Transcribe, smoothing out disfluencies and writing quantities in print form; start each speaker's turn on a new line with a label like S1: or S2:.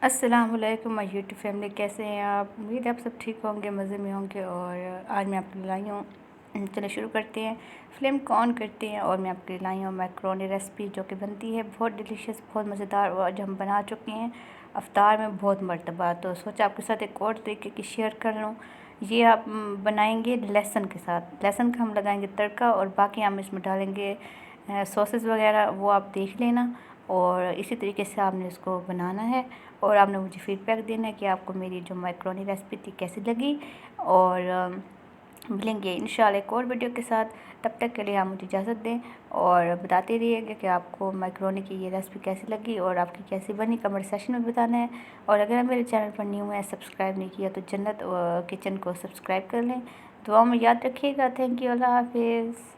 S1: अस्सलाम वालेकुम my YouTube family, कैसे हैं आप? उम्मीद है आप सब ठीक होंगे, मज़े में होंगे। और आज मैं आपके लिए लाई हूँ, चलो शुरू करते हैं। फ्लेम को ऑन करते हैं और मैं आपके लिए लाई हूँ मैक्रोनी रेसिपी, जो कि बनती है बहुत डिलीशियस, बहुत मज़ेदार। और आज हम बना चुके हैं अफ्तार में बहुत मरतबा, तो सोचा आपके साथ एक और तरीके की शेयर कर लूँ। ये आप बनाएंगे लहसुन के साथ। लहसुन का हम लगाएंगे तड़का और बाकी हम इसमें डालेंगे सॉसेस वगैरह, वो आप देख लेना। और इसी तरीके से आपने इसको बनाना है और आपने मुझे फ़ीडबैक देना है कि आपको मेरी जो मैक्रोनी रेसिपी थी कैसी लगी। और मिलेंगे इंशाल्लाह एक और वीडियो के साथ। तब तक के लिए आप मुझे इजाज़त दें और बताते रहिएगा कि आपको मैक्रोनी की ये रेसिपी कैसी लगी और आपकी कैसी बनी, कमेंट सेक्शन में बताना है। और अगर आप मेरे चैनल पर न्यू हैं, सब्सक्राइब नहीं किया, तो जन्नत किचन को सब्सक्राइब कर लें। दुआ में याद रखिएगा। Thank you. अल्लाह हाफिज़।